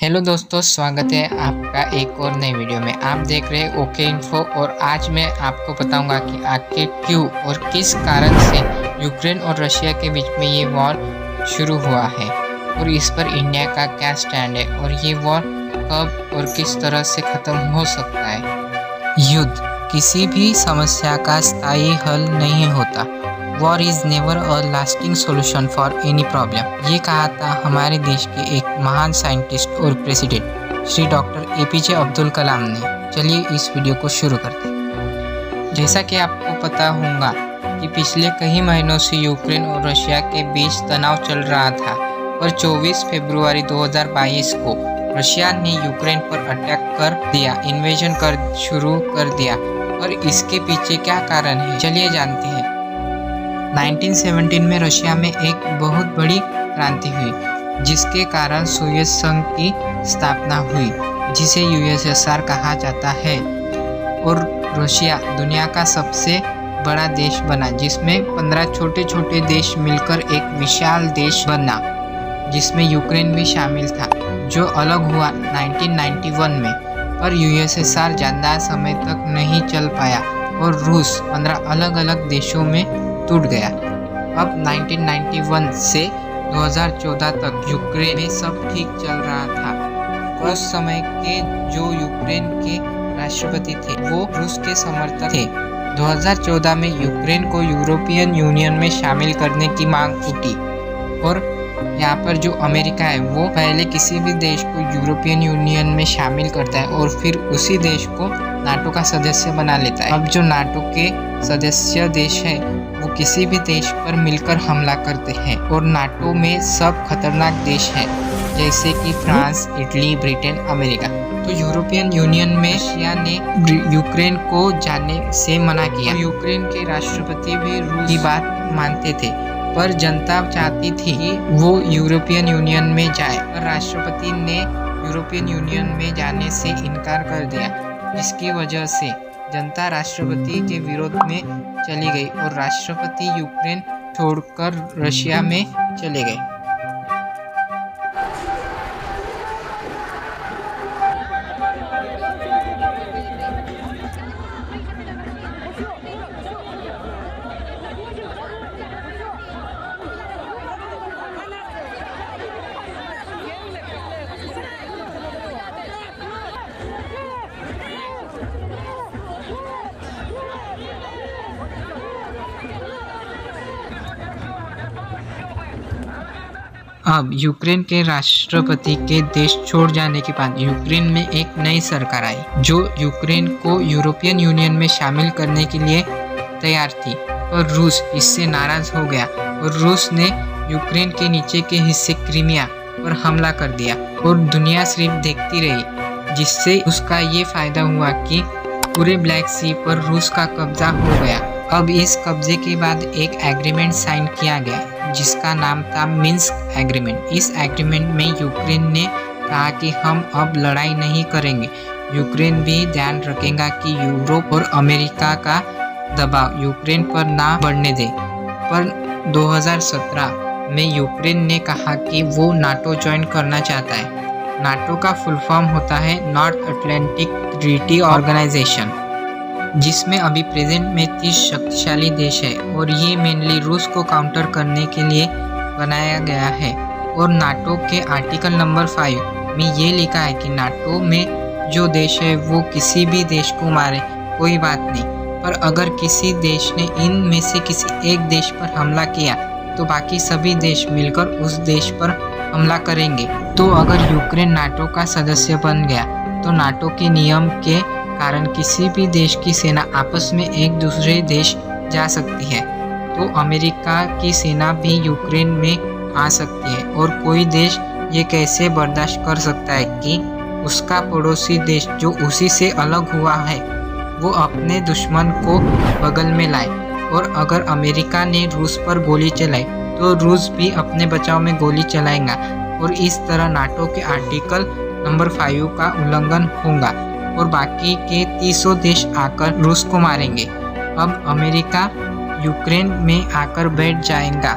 Hello दोस्तों, स्वागत है आपका एक और नई वीडियो में। आप देख रहे हैं ओके इन्फो और आज मैं आपको बताऊंगा कि आखिर क्यों और किस कारण से यूक्रेन और रशिया के बीच में ये वॉर शुरू हुआ है और इस पर इंडिया का क्या स्टैंड है और ये वॉर कब और किस तरह से ख़त्म हो सकता है। युद्ध किसी भी समस्या का स्थायी हल नहीं होता। War is never a lasting solution for any problem. ये कहा था हमारे देश के एक महान साइंटिस्ट और प्रेसिडेंट श्री डॉक्टर एपीजे अब्दुल कलाम ने। चलिए इस वीडियो को शुरू करते हैं। जैसा कि आपको पता होगा कि पिछले कई महीनों से यूक्रेन और रशिया के बीच तनाव चल रहा था, पर 24 फरवरी 2022 को रशिया ने यूक्रेन पर अटैक कर दिया, इन्वेजन कर शुरू कर दिया। और इसके पीछे क्या कारण है, चलिए जानते हैं। 1917 में रशिया में एक बहुत बड़ी क्रांति हुई, जिसके कारण सोवियत संघ की स्थापना हुई, जिसे यूएसएसआर कहा जाता है। और रशिया दुनिया का सबसे बड़ा देश बना, जिसमें 15 छोटे छोटे देश मिलकर एक विशाल देश बना, जिसमें यूक्रेन भी शामिल था, जो अलग हुआ 1991 में। पर यूएसएसआर ज़्यादा समय तक नहीं चल पाया और रूस 15 अलग अलग देशों में टूट गया। अब 1991 से 2014 तक यूक्रेन में सब ठीक चल रहा था। उस समय के जो यूक्रेन के राष्ट्रपति थे वो रूस के समर्थक थे। 2014 में यूक्रेन को यूरोपियन यूनियन में शामिल करने की मांग उठी और यहाँ पर जो अमेरिका है वो पहले किसी भी देश को यूरोपियन यूनियन में शामिल करता है और फिर उसी देश को नाटो का सदस्य बना लेता है। अब जो नाटो के सदस्य देश है वो किसी भी देश पर मिलकर हमला करते हैं और नाटो में सब खतरनाक देश हैं, जैसे कि फ्रांस, इटली, ब्रिटेन, अमेरिका। तो यूरोपियन यूनियन में रशिया ने यूक्रेन को जाने से मना किया। यूक्रेन के राष्ट्रपति भी रूस की बात मानते थे, पर जनता चाहती थी कि वो यूरोपियन यूनियन में जाए, पर राष्ट्रपति ने यूरोपियन यूनियन में जाने से इनकार कर दिया, जिसकी वजह से जनता राष्ट्रपति के विरोध में चली गई और राष्ट्रपति यूक्रेन छोड़कर रशिया में चले गए। अब यूक्रेन के राष्ट्रपति के देश छोड़ जाने के बाद यूक्रेन में एक नई सरकार आई, जो यूक्रेन को यूरोपियन यूनियन में शामिल करने के लिए तैयार थी। पर रूस इससे नाराज हो गया और रूस ने यूक्रेन के नीचे के हिस्से क्रीमिया पर हमला कर दिया और दुनिया सिर्फ देखती रही, जिससे उसका ये फायदा हुआ कि पूरे ब्लैक सी पर रूस का कब्जा हो गया। अब इस कब्जे के बाद एक एग्रीमेंट साइन किया गया, जिसका नाम था मिन्स्क एग्रीमेंट। इस एग्रीमेंट में यूक्रेन ने कहा कि हम अब लड़ाई नहीं करेंगे। यूक्रेन भी ध्यान रखेगा कि यूरोप और अमेरिका का दबाव यूक्रेन पर ना बढ़ने दे। पर 2017 में यूक्रेन ने कहा कि वो नाटो ज्वाइन करना चाहता है। नाटो का फुल फॉर्म होता है नॉर्थ अटलांटिक ट्रीटी ऑर्गेनाइजेशन, जिसमें अभी प्रेजेंट में 30 शक्तिशाली देश है और ये मेनली रूस को काउंटर करने के लिए बनाया गया है। और नाटो के आर्टिकल नंबर 5 में ये लिखा है कि नाटो में जो देश है वो किसी भी देश को मारे कोई बात नहीं, पर अगर किसी देश ने इनमें से किसी एक देश पर हमला किया तो बाकी सभी देश मिलकर उस देश पर हमला करेंगे। तो अगर यूक्रेन नाटो का सदस्य बन गया तो नाटो के नियम के कारण किसी भी देश की सेना आपस में एक दूसरे देश जा सकती है। तो अमेरिका की सेना भी यूक्रेन में आ सकती है और कोई देश ये कैसे बर्दाश्त कर सकता है कि उसका पड़ोसी देश जो उसी से अलग हुआ है वो अपने दुश्मन को बगल में लाए। और अगर अमेरिका ने रूस पर गोली चलाई तो रूस भी अपने बचाव में गोली चलाएगा और इस तरह नाटो के आर्टिकल नंबर 5 का उल्लंघन होगा और बाकी के 300 देश आकर रूस को मारेंगे। अब अमेरिका यूक्रेन में आकर बैठ जाएगा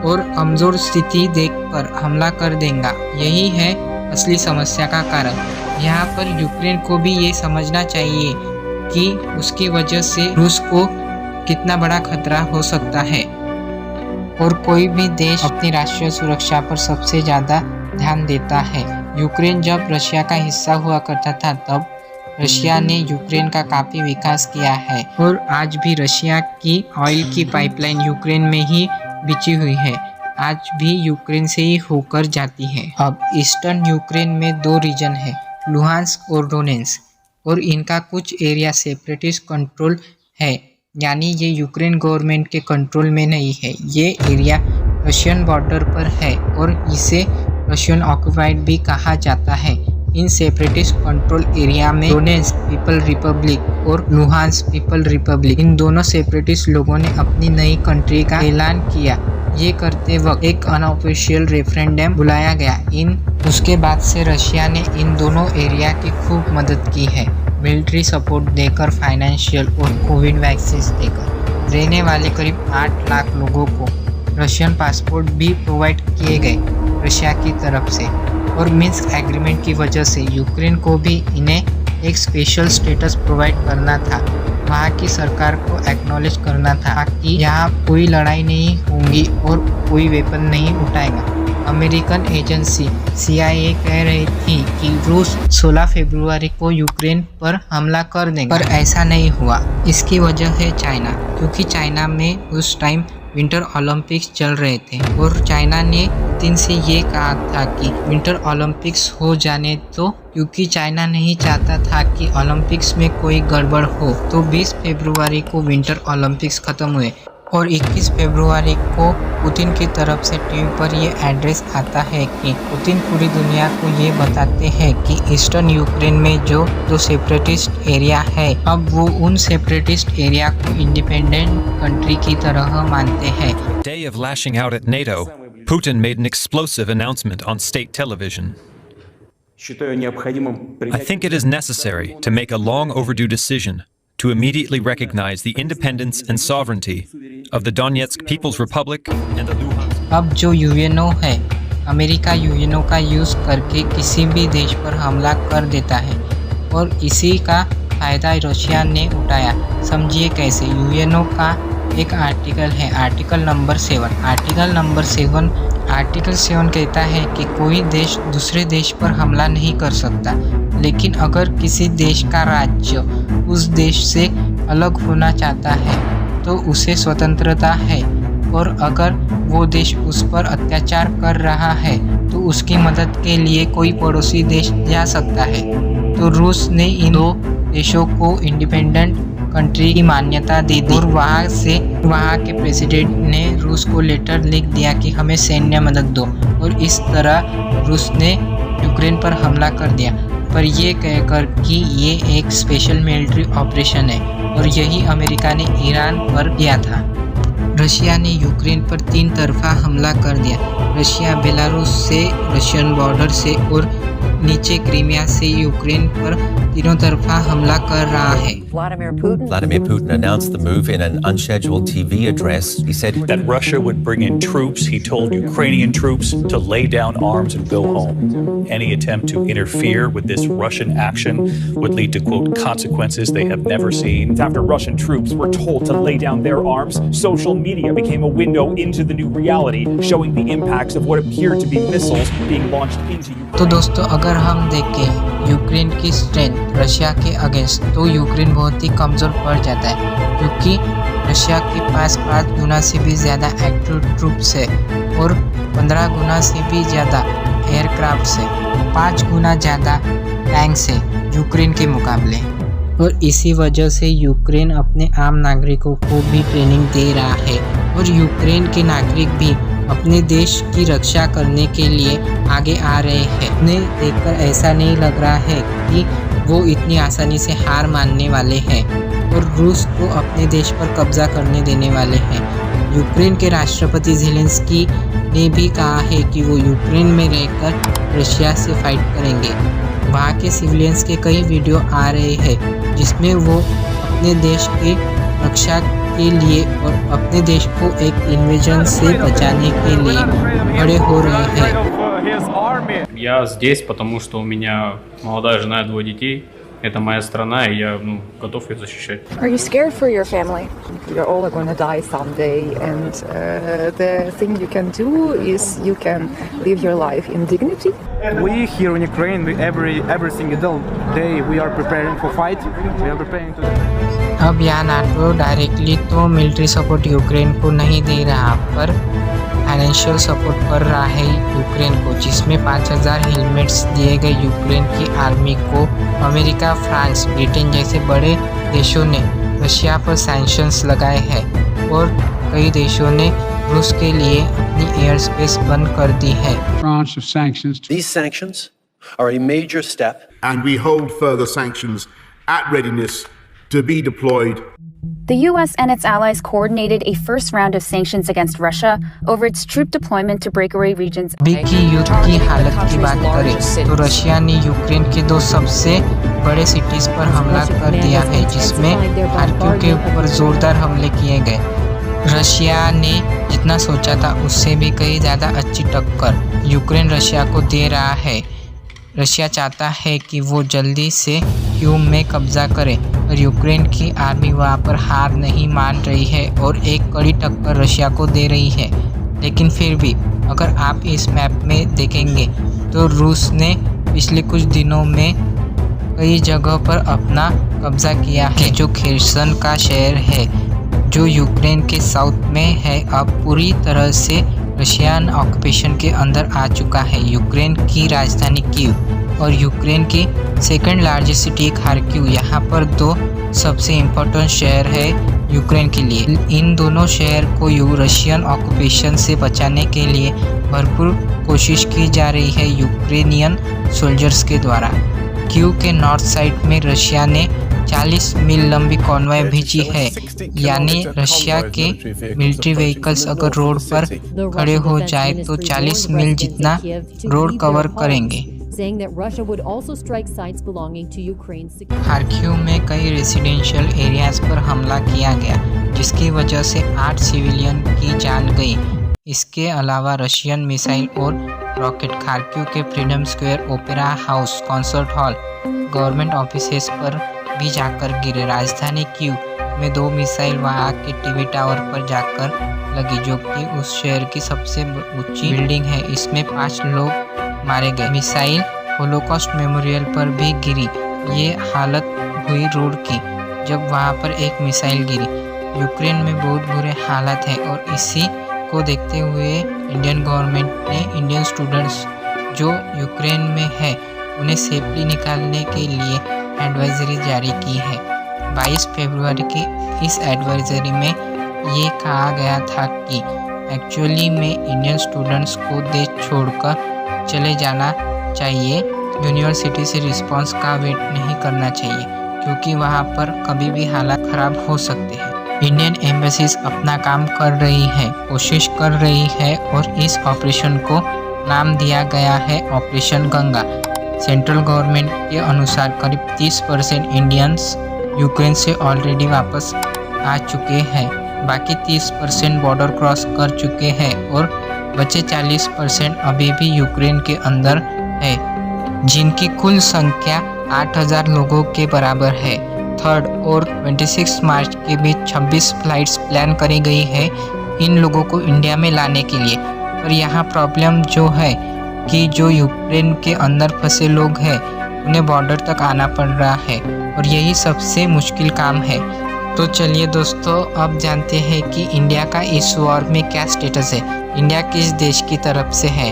और कमज़ोर स्थिति देखकर हमला कर देगा। यही है असली समस्या का कारण। यहाँ पर यूक्रेन को भी ये समझना चाहिए कि उसकी वजह से रूस को कितना बड़ा खतरा हो सकता है। और कोई भी देश अपनी राष्ट्रीय सुरक्षा पर सबसे ज़्यादा ध्यान देता है। यूक्रेन जब रशिया का हिस्सा हुआ करता था तब रशिया ने यूक्रेन का काफ़ी विकास किया है और आज भी रशिया की ऑयल की पाइपलाइन यूक्रेन में ही बिछी हुई है, आज भी यूक्रेन से ही होकर जाती है। अब ईस्टर्न यूक्रेन में 2 रीजन है, लुहांस्क और डोनेट्स्क, और इनका कुछ एरिया सेपरेटिस्ट कंट्रोल है, यानी ये यूक्रेन गवर्नमेंट के कंट्रोल में नहीं है। ये एरिया रशियन बॉर्डर पर है और इसे रशियन ऑक्युपाइड भी कहा जाता है। इन सेपरेटिस्ट कंट्रोल एरिया में डोनेट्स्क पीपल रिपब्लिक और लुहांस्क पीपल रिपब्लिक, इन दोनों सेपरेटिस्ट लोगों ने अपनी नई कंट्री का ऐलान किया। ये करते वक्त एक अनऑफिशियल रेफरेंडम बुलाया गया। उसके बाद से रशिया ने इन दोनों एरिया की खूब मदद की है, मिलिट्री सपोर्ट देकर, फाइनेंशियल और कोविड वैक्सीन देकर। रहने वाले करीब 8 लाख लोगों को रशियन पासपोर्ट भी प्रोवाइड किए गए रशिया की तरफ से। और मिन्स्क एग्रीमेंट की वजह से यूक्रेन को भी इन्हें एक स्पेशल स्टेटस प्रोवाइड करना था, वहाँ की सरकार को एक्नॉलेज करना था कि यहाँ कोई लड़ाई नहीं होगी और कोई वेपन नहीं उठाएगा। अमेरिकन एजेंसी CIA कह रही थी कि रूस 16 फरवरी को यूक्रेन पर हमला कर देगा, पर ऐसा नहीं हुआ। इसकी वजह है चाइना, क्योंकि चाइना में उस टाइम विंटर ओलंपिक्स चल रहे थे और चाइना ने पुतिन से ये कहा था कि विंटर ओलंपिक्स हो जाने दो, क्योंकि चाइना नहीं चाहता था कि ओलंपिक्स में कोई गड़बड़ हो। तो 20 फरवरी को विंटर ओलंपिक्स खत्म हुए और 21 फरवरी को पुतिन की तरफ से टीवी पर ये एड्रेस आता है कि पुतिन पूरी दुनिया को ये बताते हैं कि ईस्टर्न यूक्रेन में जो 2 सेपरेटिस्ट एरिया है, अब वो उन सेपरेटिस्ट एरिया को इंडिपेंडेंट कंट्री की तरह मानते हैं। Day of lashing out at NATO, Putin made an explosive announcement on state television. I think it is necessary to make a long overdue decision to immediately recognize the independence and sovereignty of the Donetsk People's Republic and the Luhansk. अब जो UNO है, America UNO का use करके किसी भी देश पर हमला कर देता है और इसी का फ़ायदा रशिया ने उठाया। समझिए कैसे। UNO का एक आर्टिकल है, आर्टिकल नंबर 7। आर्टिकल 7 कहता है कि कोई देश दूसरे देश पर हमला नहीं कर सकता, लेकिन अगर किसी देश का राज्य उस देश से अलग होना चाहता है तो उसे स्वतंत्रता है, और अगर वो देश उस पर अत्याचार कर रहा है तो उसकी मदद के लिए कोई पड़ोसी देश जा सकता है। तो रूस ने इन 2 देशों को इंडिपेंडेंट कंट्री की मान्यता दे दी और वहाँ के प्रेसिडेंट ने रूस को लेटर लिख दिया कि हमें सैन्य मदद दो, और इस तरह रूस ने यूक्रेन पर हमला कर दिया, पर यह कहकर कि ये एक स्पेशल मिलिट्री ऑपरेशन है, और यही अमेरिका ने ईरान पर किया था। रशिया ने यूक्रेन पर 3 तरफा हमला कर दिया। रशिया बेलारूस से, रशियन बॉर्डर से और नीचे क्रीमिया से यूक्रेन पर तीनों तरफा हमला कर रहा है। Vladimir Putin announced the move in an unscheduled TV address. He said that Russia would bring in troops. He told Ukrainian troops to lay down arms and go home. Any attempt to interfere with this Russian action would lead to, quote, consequences they have never seen. After Russian troops were told to lay down their arms, social media became a window into the new reality, showing the impacts of what appeared to be missiles being launched into Ukraine. तो दोस्तों, अगर हम देखें Ukraine की strength Russia के against, तो Ukraine बहुत ही कमज़ोर पड़ जाता है, क्योंकि रशिया के पास 5 गुना से भी ज़्यादा एक्टिव ट्रूप्स है और 15 गुना से भी ज़्यादा एयरक्राफ्ट है, 5 गुना ज़्यादा टैंक्स है यूक्रेन के मुकाबले। और इसी वजह से यूक्रेन अपने आम नागरिकों को भी ट्रेनिंग दे रहा है, और यूक्रेन के नागरिक भी अपने देश की रक्षा करने के लिए आगे आ रहे हैं। उन्हें देखकर ऐसा नहीं लग रहा है कि वो इतनी आसानी से हार मानने वाले हैं और रूस को अपने देश पर कब्जा करने देने वाले हैं। यूक्रेन के राष्ट्रपति ज़ेलेंस्की ने भी कहा है कि वो यूक्रेन में रहकर रशिया से फाइट करेंगे। वहाँ के सिविलियंस के कई वीडियो आ रहे हैं जिसमें वो अपने देश की रक्षा के लिए और अपने देश को एक इन्वेजन से बचाने के लिए खड़े हो रहे हैं। Я здесь, потому что у меня молодая жена и 2 детей. Это моя страна, и я готов ее защищать. Are you scared for your family? You're all gonna die someday, and the thing you can do is you can live your life in dignity. We here in Ukraine, every single day we are preparing for fight. We are preparing to. अब यहाँ NATO directly तो military support Ukraine को नहीं दे रहा, पर financial support कर रहा है यूक्रेन को, जिसमें 5000 हेलमेट्स दिए गए यूक्रेन की आर्मी को। अमेरिका, फ्रांस, ब्रिटेन जैसे बड़े देशों ने रशिया पर सैंक्शंस लगाए हैं और कई देशों ने रूस के लिए अपनी एयर स्पेस बंद कर दी है। These sanctions are a major step, and we hold further sanctions at readiness to be deployed. The US and its allies coordinated a first round of sanctions against Russia over its troop deployment to breakaway regions. अभी की युद्ध की हालत की बात करें तो Russia ने यूक्रेन के 2 सबसे बड़े सिटीज पर हमला कर दिया है, जिसमें खार्किव के ऊपर जोरदार हमले किए गए। रशिया ने जितना सोचा था उससे भी कहीं ज़्यादा अच्छी टक्कर यूक्रेन रशिया को दे रहा है। रशिया चाहता है कि वो जल्दी से कीव में कब्जा करे, और यूक्रेन की आर्मी वहाँ पर हार नहीं मान रही है और एक कड़ी टक्कर रशिया को दे रही है। लेकिन फिर भी अगर आप इस मैप में देखेंगे तो रूस ने पिछले कुछ दिनों में कई जगह पर अपना कब्जा किया है। जो खेर्सन का शहर है जो यूक्रेन के साउथ में है, अब पूरी तरह से रशियन ऑक्यूपेशन के अंदर आ चुका है। यूक्रेन की राजधानी कीव और यूक्रेन की सेकंड लार्जेस्ट सिटी खार्किव, यहाँ पर 2 सबसे इम्पोर्टेंट शहर है यूक्रेन के लिए। इन दोनों शहर को रशियन ऑक्यूपेशन से बचाने के लिए भरपूर कोशिश की जा रही है यूक्रेनियन सोल्जर्स के द्वारा। कीव के नॉर्थ साइड में रशिया ने 40 मील लंबी कॉन्वॉय भेजी है, यानी रशिया के मिलिट्री व्हीकल्स अगर रोड पर खड़े हो जाए तो 40 मील जितना रोड कवर करेंगे। खार्किव में कई रेसिडेंशियल एरियाज पर हमला किया गया, जिसकी वजह से 8 सिविलियन की जान गई। इसके अलावा रशियन मिसाइल और रॉकेट खार्किव के freedom square, opera house, concert hall, government offices पर भी जाकर गिरे। राजधानी कीव में 2 मिसाइल वहाँ के टीवी टावर पर जाकर लगी, जो कि उस शहर की सबसे ऊंची बिल्डिंग है। इसमें 5 लोग मारे गए। मिसाइल होलोकॉस्ट मेमोरियल पर भी गिरी। ये हालत हुई रोड की जब वहाँ पर एक मिसाइल गिरी। यूक्रेन में बहुत बुरे हालात हैं और इसी को देखते हुए इंडियन गवर्नमेंट ने इंडियन स्टूडेंट्स जो यूक्रेन में है उन्हें सेफली निकालने के लिए एडवाइजरी जारी की है। 22 फरवरी की इस एडवाइजरी में ये कहा गया था कि एक्चुअली में इंडियन स्टूडेंट्स को देश छोड़कर चले जाना चाहिए। यूनिवर्सिटी से रिस्पांस का वेट नहीं करना चाहिए, क्योंकि वहाँ पर कभी भी हालात ख़राब हो सकते हैं। इंडियन एम्बेसीज अपना काम कर रही है, कोशिश कर रही है और इस ऑपरेशन को नाम दिया गया है ऑपरेशन गंगा। सेंट्रल गवर्नमेंट के अनुसार करीब 30% इंडियंस यूक्रेन से ऑलरेडी वापस आ चुके हैं। बाकी 30% बॉर्डर क्रॉस कर चुके हैं और बचे 40% अभी भी यूक्रेन के अंदर है, जिनकी कुल संख्या 8000 लोगों के बराबर है। 3 और 26 मार्च के बीच 26 फ्लाइट्स प्लान करी गई है इन लोगों को इंडिया में लाने के लिए। पर यहाँ प्रॉब्लम जो है कि जो यूक्रेन के अंदर फंसे लोग हैं उन्हें बॉर्डर तक आना पड़ रहा है और यही सबसे मुश्किल काम है। तो चलिए दोस्तों, अब जानते हैं कि इंडिया का इस वॉर में क्या स्टेटस है, इंडिया किस देश की तरफ से है।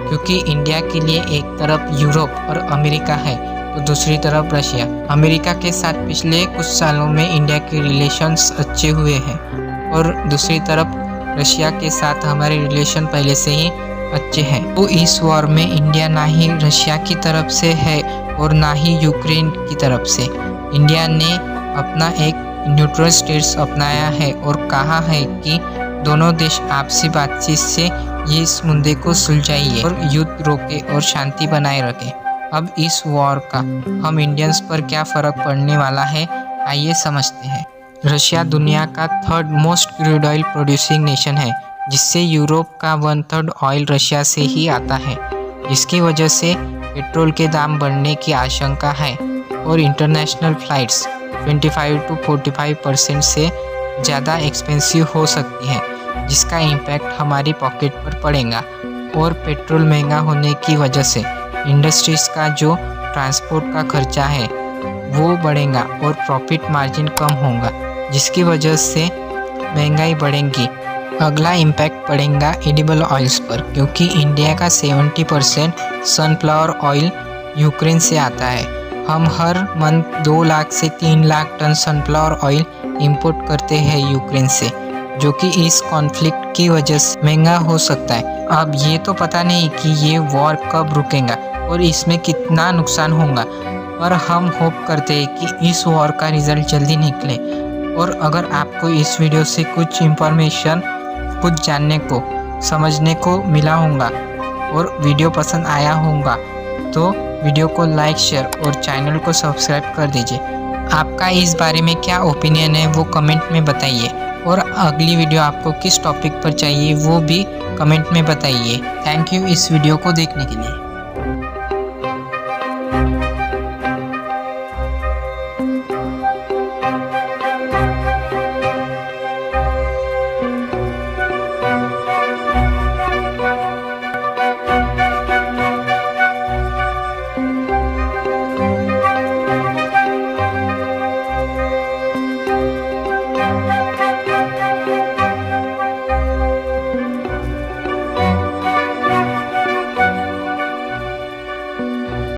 क्योंकि इंडिया के लिए एक तरफ यूरोप और अमेरिका है तो दूसरी तरफ रशिया। अमेरिका के साथ पिछले कुछ सालों में इंडिया के रिलेशंस अच्छे हुए हैं और दूसरी तरफ रशिया के साथ हमारे रिलेशन पहले से ही अच्छे हैं। तो इस वॉर में इंडिया ना ही रशिया की तरफ से है और ना ही यूक्रेन की तरफ से। इंडिया ने अपना एक न्यूट्रल स्टेट्स अपनाया है और कहा है कि दोनों देश आपसी बातचीत से ये इस मुद्दे को सुलझाइए और युद्ध रोके और शांति बनाए रखें। अब इस वॉर का हम इंडियंस पर क्या फ़र्क पड़ने वाला है, आइए समझते हैं। रशिया दुनिया का 3rd most crude oil producing nation है, जिससे यूरोप का 1/3 ऑयल रशिया से ही आता है। जिसकी वजह से पेट्रोल के दाम बढ़ने की आशंका है और इंटरनेशनल फ़्लाइट्स 25 to 45% से ज़्यादा एक्सपेंसिव हो सकती हैं, जिसका इम्पैक्ट हमारी पॉकेट पर पड़ेगा। और पेट्रोल महंगा होने की वजह से इंडस्ट्रीज़ का जो ट्रांसपोर्ट का खर्चा है वो बढ़ेगा और प्रॉफिट मार्जिन कम होगा, जिसकी वजह से महंगाई बढ़ेगी। अगला इम्पैक्ट पड़ेगा एडिबल ऑयल्स पर, क्योंकि इंडिया का 70% सनफ्लावर ऑयल यूक्रेन से आता है। हम हर मंथ 2 लाख से 3 lakh ton sunflower oil import करते हैं यूक्रेन से, जो कि इस कॉन्फ्लिक्ट की वजह से महंगा हो सकता है। अब ये तो पता नहीं कि ये वॉर कब रुकेगा और इसमें कितना नुकसान होगा, और हम होप करते हैं कि इस वॉर का रिज़ल्ट जल्दी निकले। और अगर आपको इस वीडियो से कुछ इन्फॉर्मेशन, कुछ जानने को, समझने को मिला होगा और वीडियो पसंद आया होगा तो वीडियो को लाइक, शेयर और चैनल को सब्सक्राइब कर दीजिए। आपका इस बारे में क्या ओपिनियन है वो कमेंट में बताइए, और अगली वीडियो आपको किस टॉपिक पर चाहिए वो भी कमेंट में बताइए। थैंक यू इस वीडियो को देखने के लिए।